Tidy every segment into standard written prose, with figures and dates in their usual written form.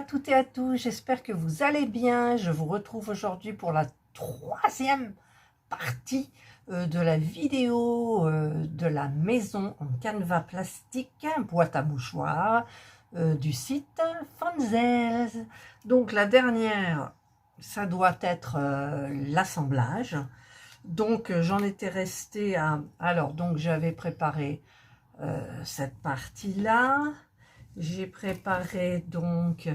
toutes et à tous, j'espère que vous allez bien. Je vous retrouve aujourd'hui pour la troisième partie de la vidéo de la maison en canevas plastique, boîte à mouchoirs du site Fonzels. Donc la dernière, ça doit être l'assemblage. Donc j'en étais restée à... Alors donc j'avais préparé cette partie-là. J'ai préparé donc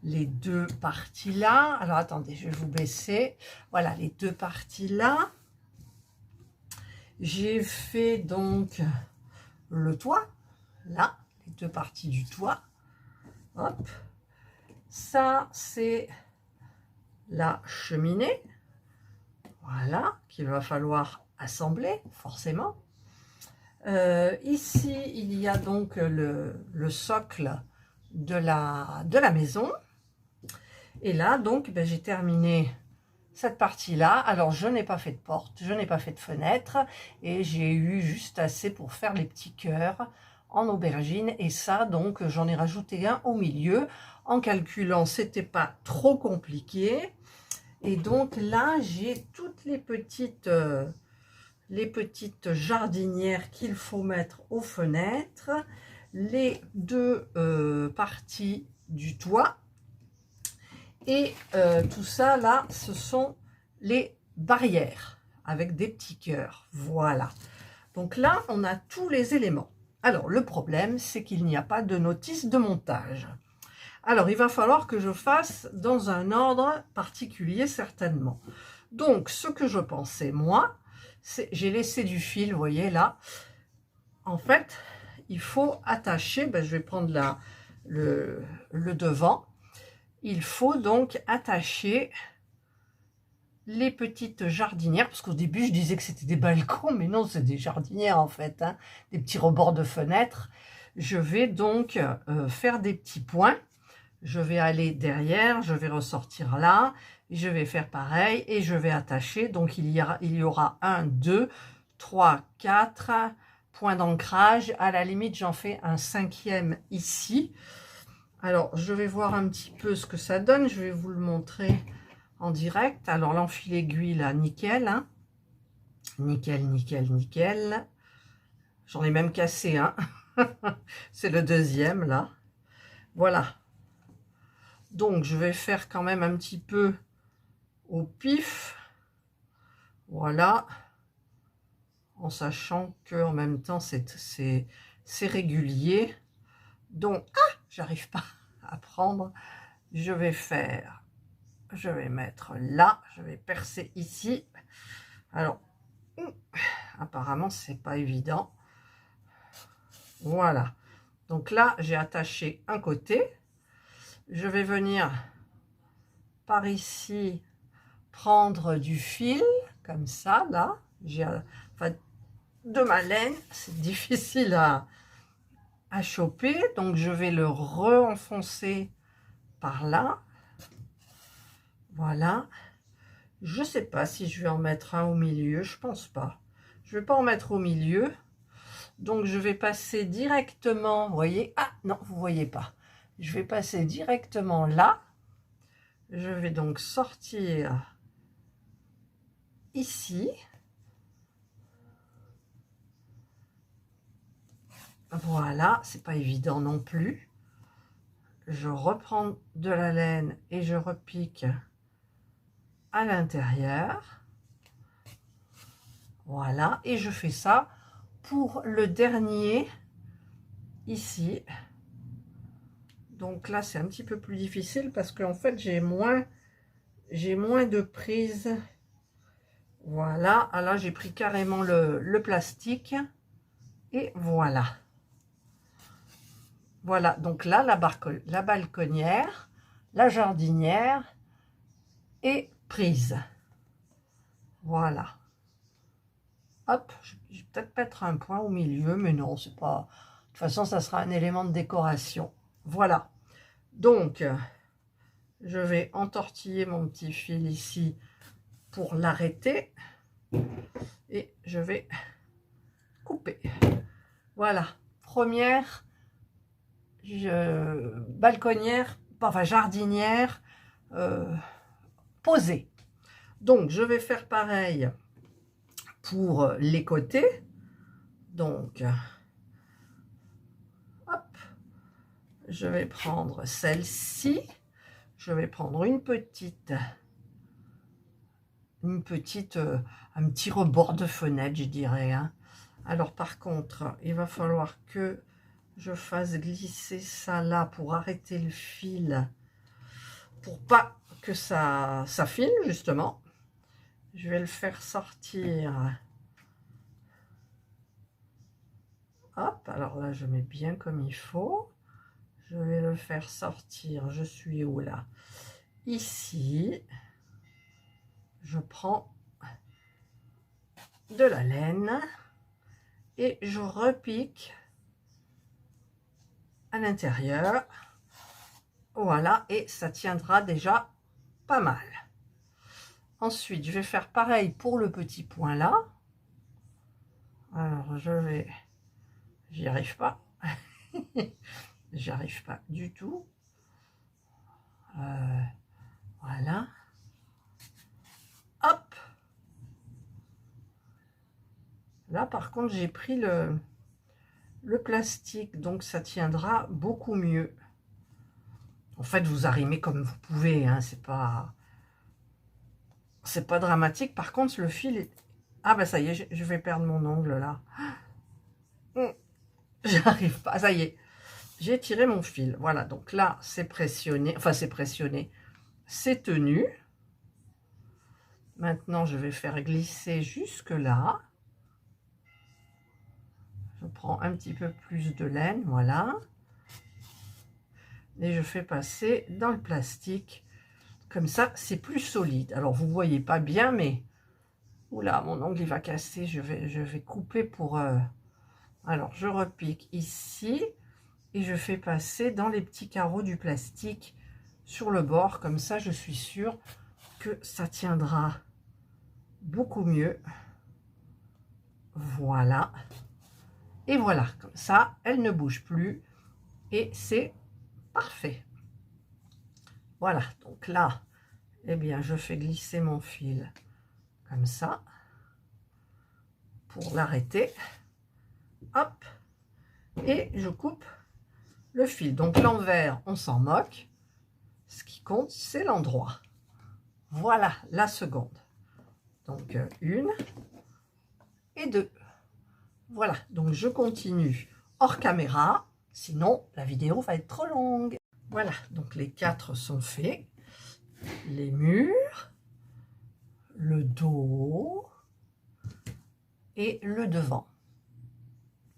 les deux parties là. Alors attendez, je vais vous baisser. Voilà les deux parties là. J'ai fait donc le toit, là, les deux parties du toit. Hop. Ça, c'est la cheminée. Voilà, qu'il va falloir assembler, forcément. Ici, il y a donc le socle de la maison. Et là, donc, ben, j'ai terminé cette partie-là. Alors, je n'ai pas fait de porte, je n'ai pas fait de fenêtre. Et j'ai eu juste assez pour faire les petits cœurs en aubergine. Et ça, donc, j'en ai rajouté un au milieu. En calculant, c'était pas trop compliqué. Et donc là, j'ai toutes les petites jardinières qu'il faut mettre aux fenêtres, les deux parties du toit, et tout ça là, ce sont les barrières avec des petits cœurs. Voilà, donc là on a tous les éléments. Alors le problème, c'est qu'il n'y a pas de notice de montage. Alors il va falloir que je fasse dans un ordre particulier certainement. Donc ce que je pensais moi, j'ai laissé du fil, vous voyez là. En fait, il faut attacher, ben, je vais prendre le devant. Il faut donc attacher les petites jardinières, parce qu'au début je disais que c'était des balcons, mais non, c'est des jardinières en fait, hein, des petits rebords de fenêtres. Je vais donc faire des petits points. Je vais aller derrière, je vais ressortir là, je vais faire pareil et je vais attacher. Donc il y aura 1, 2, 3, 4 points d'ancrage. À la limite, j'en fais un 5e ici. Alors je vais voir un petit peu ce que ça donne. Je vais vous le montrer en direct. Alors l'enfil aiguille là, nickel, hein. Nickel, nickel, nickel. J'en ai même cassé un. C'est le deuxième là. Voilà. Donc, je vais faire quand même un petit peu au pif. Voilà. En sachant que en même temps, c'est régulier. Donc, j'arrive pas à prendre. Je vais mettre là. Je vais percer ici. Alors, apparemment, c'est pas évident. Voilà. Donc là, j'ai attaché un côté. Je vais venir par ici prendre du fil comme ça là. J'ai enfin, de ma laine, c'est difficile à choper, donc je vais le re-enfoncer par là. Voilà. Je sais pas si je vais en mettre un au milieu, je pense pas. Je vais pas en mettre au milieu. Donc je vais passer directement, vous voyez, ah non, vous voyez pas. Je vais passer directement là. Je vais donc sortir ici. Voilà, c'est pas évident non plus. Je reprends de la laine et je repique à l'intérieur. Voilà, et je fais ça pour le dernier ici. Donc là, c'est un petit peu plus difficile parce qu'en fait, j'ai moins de prise. Voilà, ah là, j'ai pris carrément le plastique. Et voilà. Voilà, donc là, la balconnière, la jardinière est prise. Voilà. Hop, je vais peut-être mettre un point au milieu, mais non, c'est pas... De toute façon, ça sera un élément de décoration. Voilà. Donc, je vais entortiller mon petit fil ici pour l'arrêter. Et je vais couper. Voilà. Première balconnière enfin jardinière posée. Donc je vais faire pareil pour les côtés. Donc hop, je vais prendre celle-ci, je vais prendre un petit rebord de fenêtre, je dirais, hein. Alors par contre, il va falloir que je fasse glisser ça là pour arrêter le fil, pour pas que ça file justement. Je vais le faire sortir. Hop, alors là je mets bien comme il faut. Je vais le faire sortir. Je suis où là? Ici. Je prends de la laine et je repique à l'intérieur. Voilà, et ça tiendra déjà pas mal. Ensuite, je vais faire pareil pour le petit point là. Alors, j'y arrive pas. J'y arrive pas du tout. Voilà. Hop. Là, par contre, j'ai pris le plastique, donc ça tiendra beaucoup mieux. En fait, vous arrimez comme vous pouvez, hein, c'est pas dramatique. Par contre, le fil est... Ah ben ça y est, je vais perdre mon ongle là. J'arrive pas, ça y est. J'ai tiré mon fil. Voilà, donc là, c'est pressionné. Enfin, c'est pressionné. C'est tenu. Maintenant, je vais faire glisser jusque là. Je prends un petit peu plus de laine, voilà. Et je fais passer dans le plastique. Comme ça, c'est plus solide. Alors, vous voyez pas bien, mais... Oula, mon ongle, il va casser. Je vais couper pour... Alors, je repique ici. Et je fais passer dans les petits carreaux du plastique sur le bord. Comme ça, je suis sûre que ça tiendra beaucoup mieux. Voilà. Et voilà, comme ça, elle ne bouge plus. Et c'est parfait. Voilà, donc là, eh bien, je fais glisser mon fil comme ça pour l'arrêter. Hop. Et je coupe le fil. Donc l'envers, on s'en moque. Ce qui compte, c'est l'endroit. Voilà la seconde. Donc une et deux. Voilà, donc je continue hors caméra, sinon la vidéo va être trop longue. Voilà, donc les 4 sont faits. Les murs, le dos et le devant.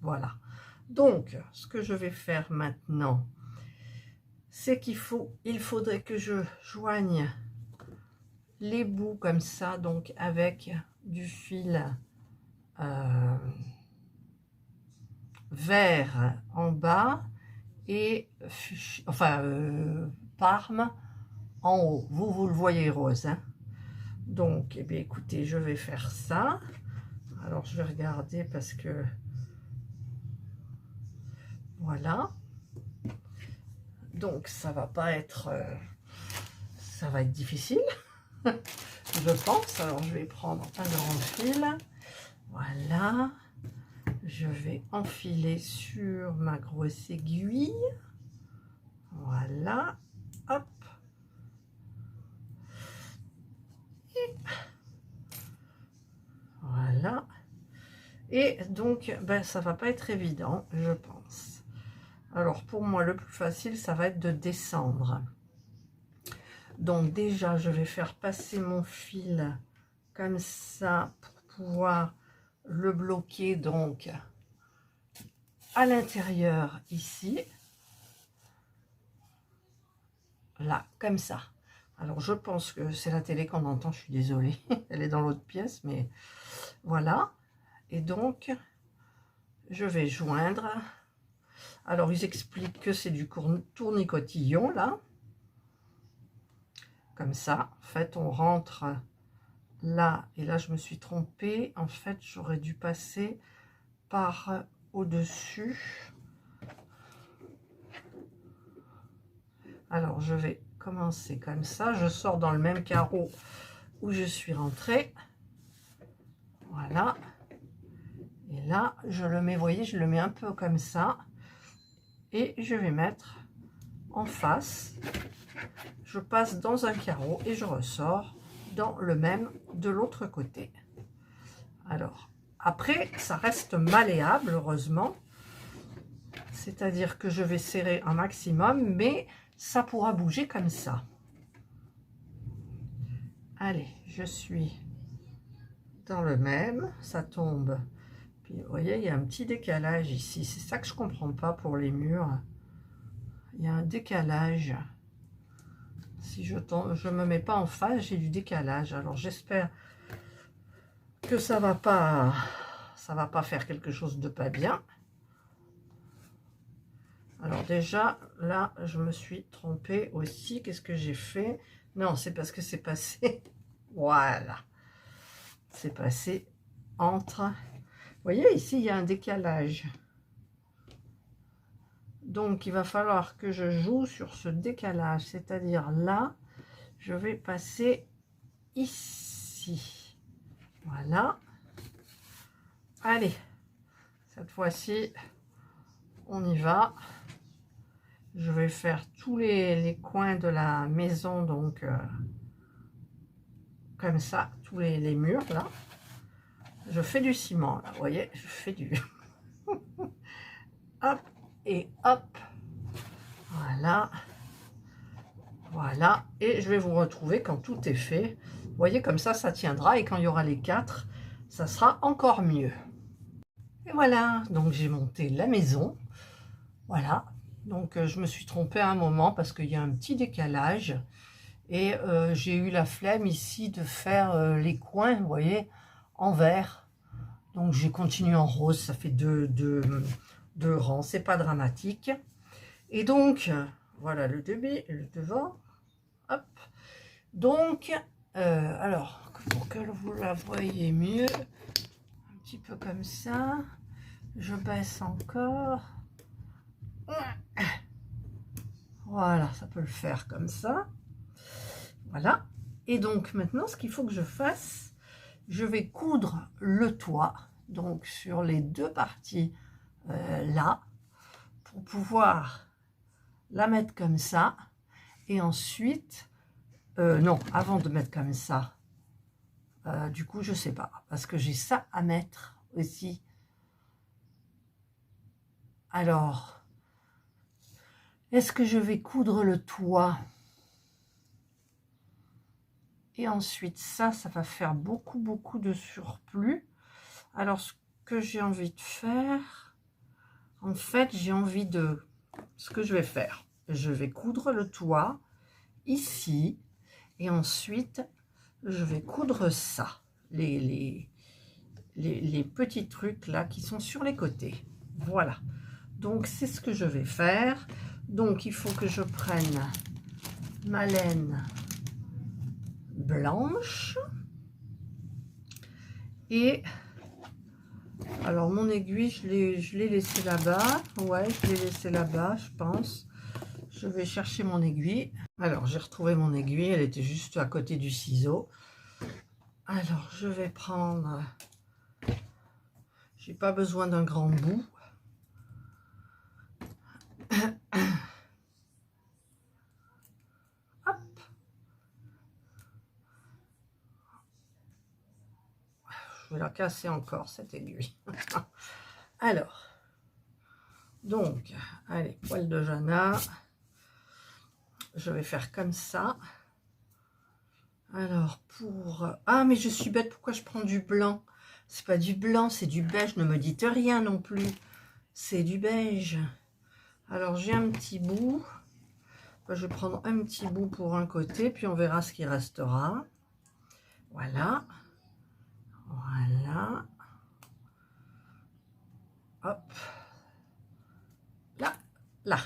Voilà. Donc, ce que je vais faire maintenant, c'est il faudrait que je joigne les bouts comme ça, donc avec du fil vert en bas et parme en haut. Vous le voyez rose, hein. Donc, eh bien, écoutez, je vais faire ça. Alors, je vais regarder parce que voilà. Donc, ça va pas être... ça va être difficile, je pense. Alors, je vais prendre un grand fil. Voilà. Je vais enfiler sur ma grosse aiguille. Voilà. Hop. Et voilà. Et donc, ben, ça va pas être évident, je pense. Alors, pour moi, le plus facile, ça va être de descendre. Donc, déjà, je vais faire passer mon fil comme ça pour pouvoir le bloquer, donc, à l'intérieur, ici. Là, comme ça. Alors, je pense que c'est la télé qu'on entend, je suis désolée. Elle est dans l'autre pièce, mais voilà. Et donc, je vais joindre. Alors, ils expliquent que c'est du tournicotillon, là. Comme ça. En fait, on rentre là. Et là, je me suis trompée. En fait, j'aurais dû passer par au-dessus. Alors, je vais commencer comme ça. Je sors dans le même carreau où je suis rentrée. Voilà. Et là, je le mets, vous voyez, je le mets un peu comme ça. Et je vais mettre en face. Je passe dans un carreau et je ressors dans le même de l'autre côté. Alors, après, ça reste malléable, heureusement. C'est-à-dire que je vais serrer un maximum, mais ça pourra bouger comme ça. Allez, je suis dans le même, ça tombe. Puis, vous voyez, il y a un petit décalage ici. C'est ça que je ne comprends pas pour les murs. Il y a un décalage. Si je ne me mets pas en face, j'ai du décalage. Alors, j'espère que ça va pas faire quelque chose de pas bien. Alors déjà, là, je me suis trompée aussi. Qu'est-ce que j'ai fait? Non, c'est parce que c'est passé. Voilà. C'est passé entre... Vous voyez, ici, il y a un décalage. Donc, il va falloir que je joue sur ce décalage. C'est-à-dire là, je vais passer ici. Voilà. Allez. Cette fois-ci, on y va. Je vais faire tous les coins de la maison, donc comme ça, tous les murs là. Je fais du ciment, là, vous voyez, je fais du... hop, et hop. Voilà. Voilà. Et je vais vous retrouver quand tout est fait. Vous voyez, comme ça tiendra. Et quand il y aura les 4, ça sera encore mieux. Et voilà, donc j'ai monté la maison. Voilà. Donc je me suis trompée à un moment parce qu'il y a un petit décalage. Et j'ai eu la flemme ici de faire les coins, vous voyez, en vert. Donc j'ai continué en rose, ça fait deux rangs, c'est pas dramatique. Et donc, voilà le début et le devant. Hop. Donc, alors, pour que vous la voyez mieux, un petit peu comme ça, je baisse encore. Voilà, ça peut le faire comme ça. Voilà. Et donc maintenant, ce qu'il faut que je fasse, je vais coudre le toit, donc sur les deux parties là, pour pouvoir la mettre comme ça. Et ensuite, non, avant de mettre comme ça, du coup, je sais pas, parce que j'ai ça à mettre aussi. Alors, est-ce que je vais coudre le toit? Et ensuite, ça va faire beaucoup de surplus. Alors, ce que j'ai envie de faire, en fait, j'ai envie de... Ce que je vais faire, je vais coudre le toit ici. Et ensuite, je vais coudre ça. Les petits trucs là qui sont sur les côtés. Voilà. Donc, c'est ce que je vais faire. Donc, il faut que je prenne ma laine blanche. Et alors, mon aiguille, je l'ai laissé là-bas. Ouais, je l'ai laissé là-bas, je pense. Je vais chercher mon aiguille. Alors, j'ai retrouvé mon aiguille. Elle était juste à côté du ciseau. Alors, je vais prendre... J'ai pas besoin d'un grand bout. Hop. Je vais la casser encore, cette aiguille. Alors, donc, allez, poil de Jana. Je vais faire comme ça. Alors, pour... Ah, mais je suis bête, pourquoi je prends du blanc? C'est pas du blanc, c'est du beige, ne me dites rien non plus. C'est du beige. Alors, j'ai un petit bout. Je vais prendre un petit bout pour un côté, puis on verra ce qui restera. Voilà. Voilà. Hop. Là, là.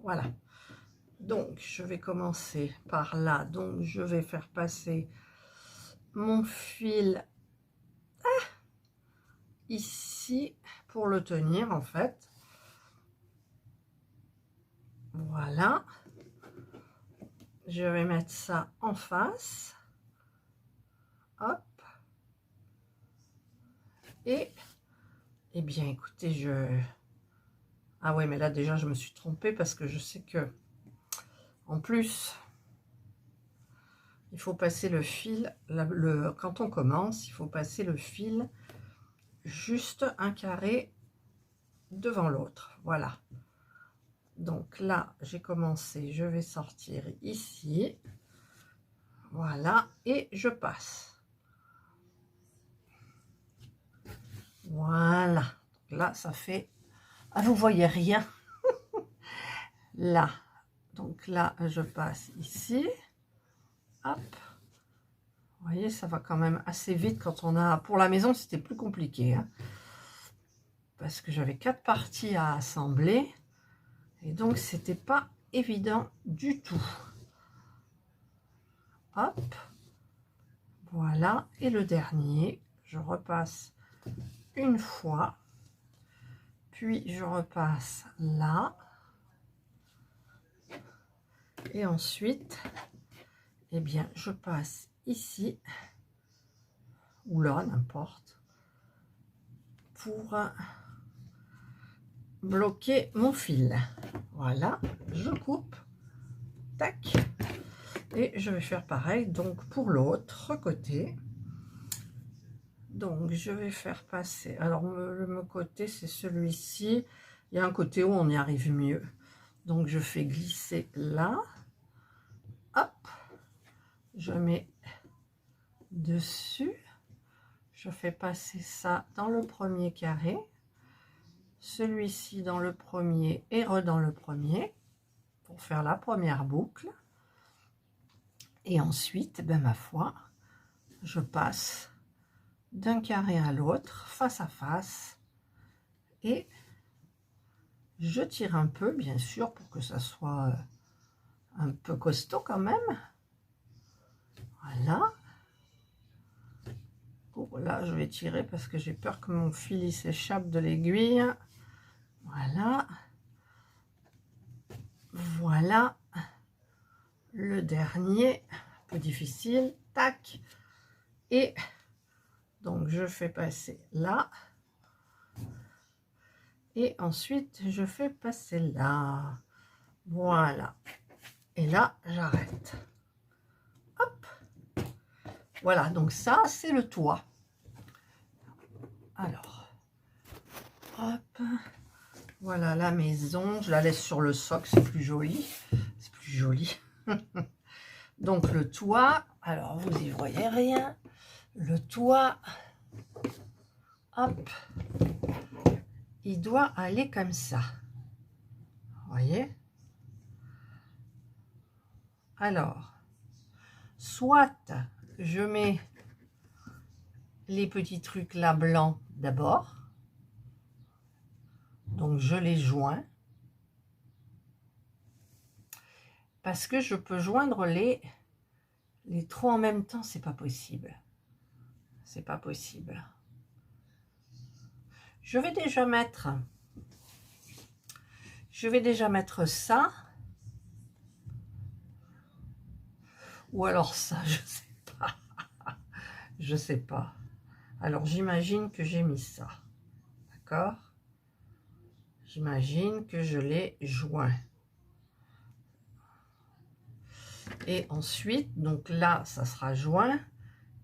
Voilà. Donc, je vais commencer par là. Donc, je vais faire passer mon fil ici pour le tenir, en fait. Voilà. je vais mettre ça en face. Hop. Et, eh bien, écoutez, ah ouais, mais là, déjà, je me suis trompée parce que je sais que, en plus, il faut passer le fil, quand on commence, il faut passer le fil juste un carré devant l'autre. Voilà. Donc là, j'ai commencé, je vais sortir ici. Voilà, et je passe. Voilà. Donc là, ça fait... Ah, vous voyez rien. Là. Donc là, je passe ici. Hop. Vous voyez, ça va quand même assez vite quand on a... Pour la maison, c'était plus compliqué. Hein, parce que j'avais 4 parties à assembler. Et donc, c'était pas évident du tout. Hop. Voilà. Et le dernier, je repasse une fois. Puis, je repasse là. Et ensuite, eh bien, je passe ici. Ou là, n'importe. Pour bloquer mon fil. Voilà. Je coupe. Tac. Et je vais faire pareil donc pour l'autre côté. Donc je vais faire passer, alors le côté c'est celui-ci, il y a un côté où on y arrive mieux, donc je fais glisser là, hop, je mets dessus, je fais passer ça dans le premier carré, celui-ci dans le premier et dans le premier pour faire la première boucle. Et ensuite, ben, ma foi, je passe d'un carré à l'autre, face à face, et je tire un peu, bien sûr, pour que ça soit un peu costaud quand même. Voilà. Bon, là, je vais tirer parce que j'ai peur que mon fil s'échappe de l'aiguille. Voilà. Voilà. Le dernier, un peu difficile. Tac. Et donc, je fais passer là. Et ensuite, je fais passer là. Voilà. Et là, j'arrête. Hop. Voilà, donc ça, c'est le toit. Alors, hop. Voilà la maison. Je la laisse sur le socle, c'est plus joli. C'est plus joli. Donc, le toit. Alors, vous y voyez rien. Le toit, hop, il doit aller comme ça. Vous voyez? Alors, soit je mets les petits trucs là blancs d'abord. Donc, je les joins. Parce que je peux joindre les trois en même temps, c'est pas possible. C'est pas possible. Je vais déjà mettre ça. Ou alors ça, je sais pas. Je sais pas. Alors, j'imagine que j'ai mis ça. D'accord? J'imagine que je l'ai joint. Et ensuite, donc là, ça sera joint.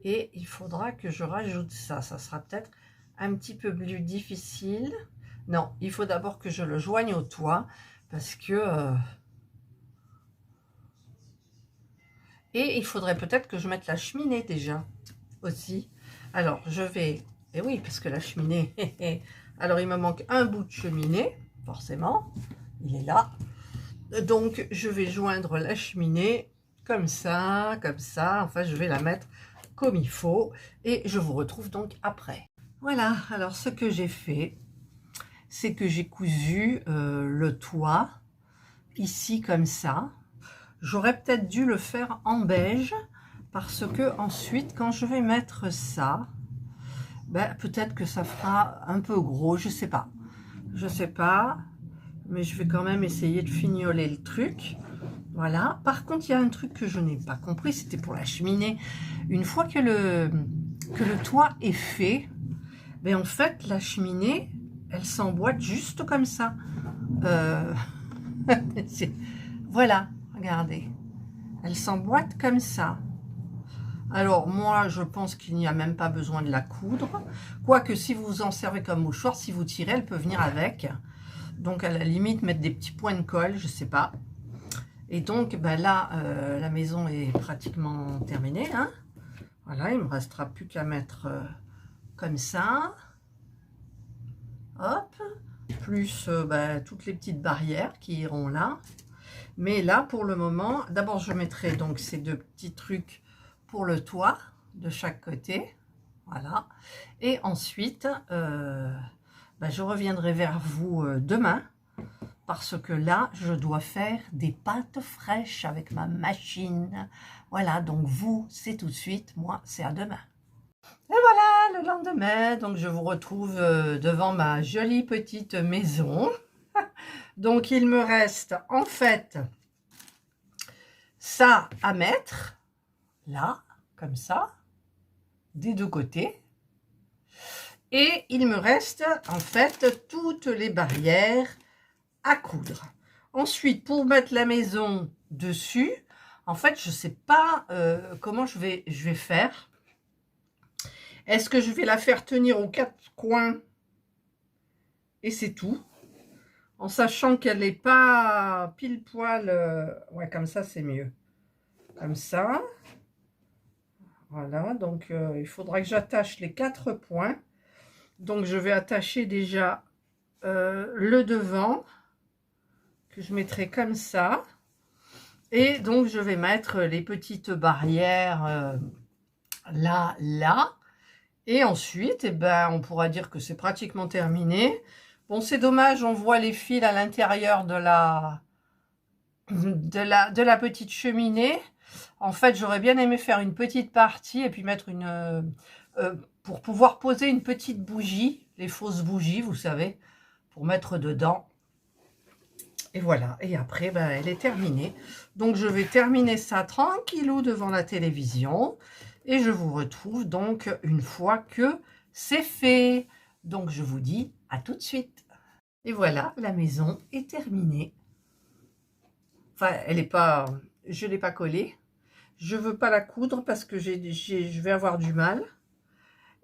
Et il faudra que je rajoute ça. Ça sera peut-être un petit peu plus difficile. Non, il faut d'abord que je le joigne au toit. Parce que... Et il faudrait peut-être que je mette la cheminée déjà. Aussi. Alors, je vais... Et oui, parce que la cheminée... Alors, il me manque un bout de cheminée. Forcément. Il est là. Donc, je vais joindre la cheminée comme ça, comme ça. Enfin, je vais la mettre comme il faut. Et je vous retrouve donc après. Voilà. Alors, ce que j'ai fait, c'est que j'ai cousu le toit ici comme ça. J'aurais peut-être dû le faire en beige parce que ensuite, quand je vais mettre ça, ben, peut-être que ça fera un peu gros. Je sais pas. Je sais pas. Mais je vais quand même essayer de fignoler le truc. Voilà. Par contre, il y a un truc que je n'ai pas compris, c'était pour la cheminée. Une fois que le toit est fait, ben en fait, la cheminée, elle s'emboîte juste comme ça. Voilà, regardez. Elle s'emboîte comme ça. Alors, moi, je pense qu'il n'y a même pas besoin de la coudre. Quoique, si vous vous en servez comme mouchoir, si vous tirez, elle peut venir avec. Donc, à la limite, mettre des petits points de colle, je sais pas. Et donc, ben là, la maison est pratiquement terminée. Hein. Voilà, il ne me restera plus qu'à mettre comme ça. Hop. Plus ben, toutes les petites barrières qui iront là. Mais là, pour le moment, d'abord, je mettrai donc ces deux petits trucs pour le toit de chaque côté. Voilà. Et ensuite, ben, je reviendrai vers vous demain. Parce que là, je dois faire des pâtes fraîches avec ma machine. Voilà, donc vous, c'est tout de suite. Moi, c'est à demain. Et voilà, le lendemain, donc je vous retrouve devant ma jolie petite maison. Donc, il me reste en fait ça à mettre, là, comme ça, des deux côtés. Et il me reste en fait toutes les barrières à coudre. Ensuite, pour mettre la maison dessus, en fait, je ne sais pas comment je vais faire. Est-ce que je vais la faire tenir aux quatre coins et c'est tout? En sachant qu'elle n'est pas pile poil. Ouais, comme ça, c'est mieux. Comme ça. Voilà, donc il faudra que j'attache les quatre points. Donc, je vais attacher déjà le devant, que je mettrai comme ça. Et donc, je vais mettre les petites barrières là, là. Et ensuite, eh ben, on pourra dire que c'est pratiquement terminé. Bon, c'est dommage, on voit les fils à l'intérieur de la petite cheminée. En fait, j'aurais bien aimé faire une petite partie et puis mettre pour pouvoir poser une petite bougie, les fausses bougies, vous savez, pour mettre dedans. Et voilà, et après, ben, elle est terminée. Donc, je vais terminer ça tranquillou devant la télévision. Et je vous retrouve donc une fois que c'est fait. Donc, je vous dis à tout de suite. Et voilà, la maison est terminée. Enfin, elle est pas, je ne l'ai pas collée. Je ne veux pas la coudre parce que je vais avoir du mal.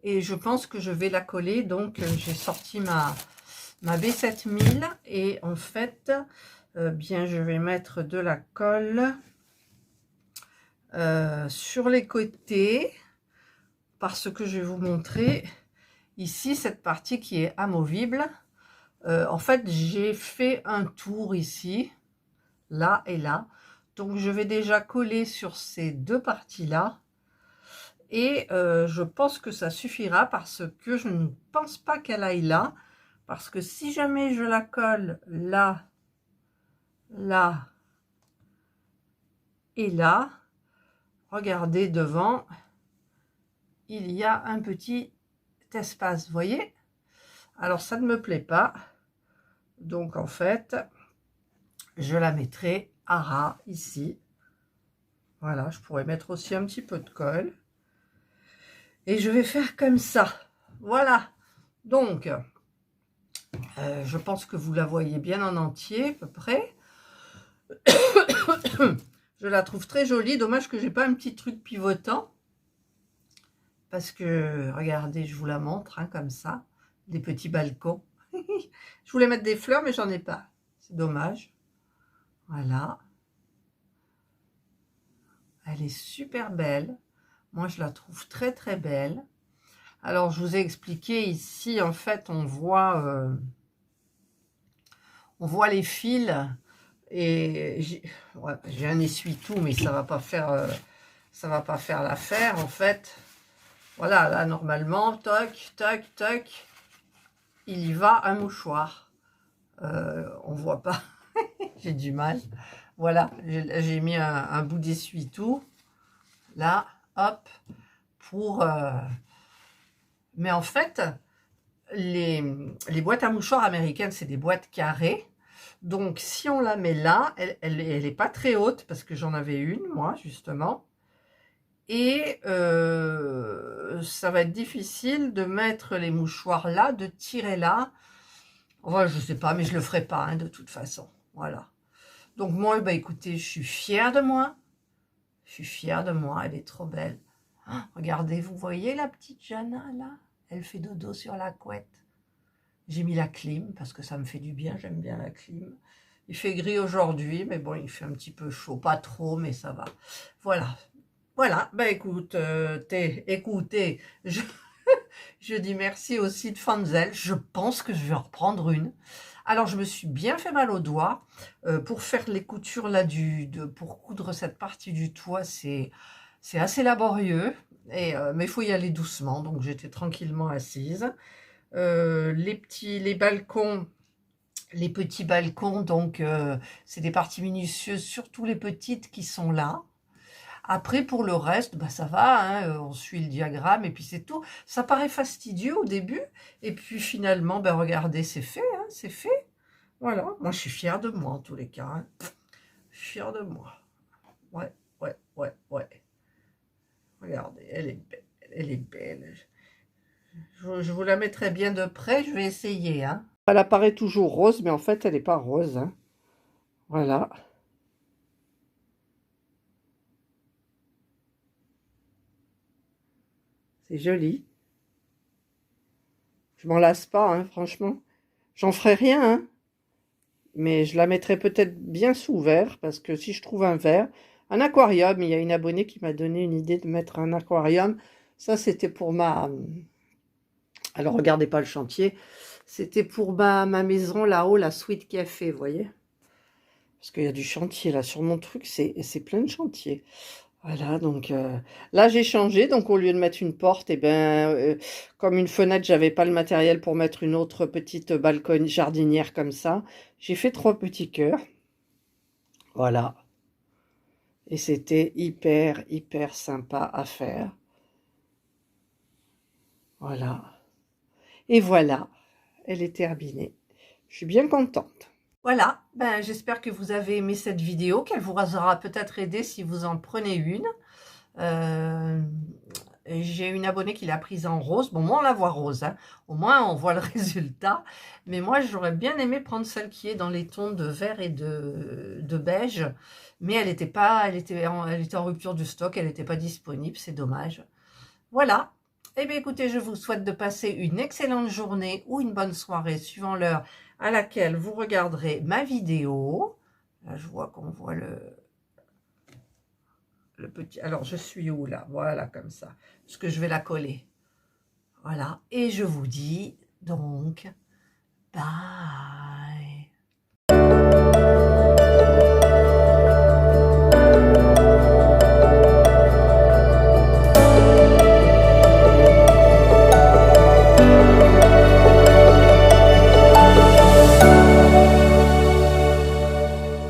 Et je pense que je vais la coller. Donc, j'ai sorti ma B7000. Et en fait, bien, je vais mettre de la colle sur les côtés. Parce que je vais vous montrer ici cette partie qui est amovible. En fait, j'ai fait un tour ici, là et là. Donc, je vais déjà coller sur ces deux parties-là. Et je pense que ça suffira parce que je ne pense pas qu'elle aille là. Parce que si jamais je la colle là, là et là, regardez devant, il y a un petit espace, vous voyez? Alors, ça ne me plaît pas. Donc, en fait, je la mettrai à ras ici. Voilà, je pourrais mettre aussi un petit peu de colle. Et je vais faire comme ça. Voilà. Donc, je pense que vous la voyez bien en entier, à peu près. Je la trouve très jolie. Dommage que j'ai pas un petit truc pivotant. Parce que, regardez, je vous la montre, hein, comme ça. Des petits balcons. Je voulais mettre des fleurs, mais j'en ai pas. C'est dommage. Voilà. Elle est super belle. Moi, je la trouve très, très belle. Alors, je vous ai expliqué ici, en fait, on voit les fils. Et j'ai un essuie-tout, mais ça va pas faire l'affaire, en fait. Voilà, là, normalement, toc, toc, toc, il y va un mouchoir. On voit pas. J'ai du mal. Voilà, j'ai mis un bout d'essuie-tout. Là, hop, pour... Mais en fait, les boîtes à mouchoirs américaines, c'est des boîtes carrées. Donc, si on la met là, elle est pas très haute, parce que j'en avais une, moi, justement. Et ça va être difficile de mettre les mouchoirs là, de tirer là. Enfin, je sais pas, mais je le ferai pas, hein, de toute façon. Voilà. Donc, moi, bah, écoutez, je suis fière de moi. Je suis fière de moi, elle est trop belle. Ah, regardez, vous voyez la petite Jana, là? Elle fait dodo sur la couette. J'ai mis la clim parce que ça me fait du bien, j'aime bien la clim. Il fait gris aujourd'hui, mais bon, il fait un petit peu chaud. Pas trop, mais ça va. Voilà. Voilà, ben écoute, écoutez, je dis merci au site Fanzel. Je pense que je vais en reprendre une. Alors, je me suis bien fait mal au doigt. Pour faire les coutures là, pour coudre cette partie du toit, c'est assez laborieux. Mais il faut y aller doucement, donc j'étais tranquillement assise. Les balcons, les petits balcons, donc c'est des parties minutieuses, surtout les petites qui sont là. Après, pour le reste, bah, ça va, hein, on suit le diagramme et puis c'est tout. Ça paraît fastidieux au début, et puis finalement, ben, regardez, c'est fait, hein, c'est fait. Voilà, moi je suis fière de moi en tous les cas. Hein. Fière de moi. Ouais, ouais, ouais, ouais. Regardez, elle est belle, elle est belle. Je vous la mettrai bien de près, je vais essayer. Hein. Elle apparaît toujours rose, mais en fait, elle n'est pas rose. Hein. Voilà. C'est joli. Je m'en lasse pas, hein, franchement. J'en ferai rien, hein. Mais je la mettrai peut-être bien sous verre, parce que si je trouve un verre, un aquarium, il y a une abonnée qui m'a donné une idée de mettre un aquarium. Ça, c'était pour ma... Alors, regardez pas le chantier. C'était pour ma maison là-haut, la Sweet Café, vous voyez? Parce qu'il y a du chantier là sur mon truc, c'est plein de chantier. Voilà, donc là j'ai changé, donc au lieu de mettre une porte, et ben comme une fenêtre, j'avais pas le matériel pour mettre une autre petite balcon jardinière comme ça. J'ai fait 3 petits cœurs. Voilà. Et c'était hyper, hyper sympa à faire. Voilà. Et voilà, elle est terminée. Je suis bien contente. Voilà, ben, j'espère que vous avez aimé cette vidéo, qu'elle vous aura peut-être aidé si vous en prenez une. J'ai une abonnée qui l'a prise en rose. Bon, moi, on la voit rose. Hein. Au moins, on voit le résultat. Mais moi, j'aurais bien aimé prendre celle qui est dans les tons de vert et de beige. Mais elle était pas, elle était en rupture de stock. Elle n'était pas disponible. C'est dommage. Voilà. Eh bien, écoutez, je vous souhaite de passer une excellente journée ou une bonne soirée, suivant l'heure à laquelle vous regarderez ma vidéo. Là, je vois qu'on voit le petit... Alors, je suis où, là? Voilà, comme ça. Parce que je vais la coller. Voilà. Et je vous dis, donc, bye.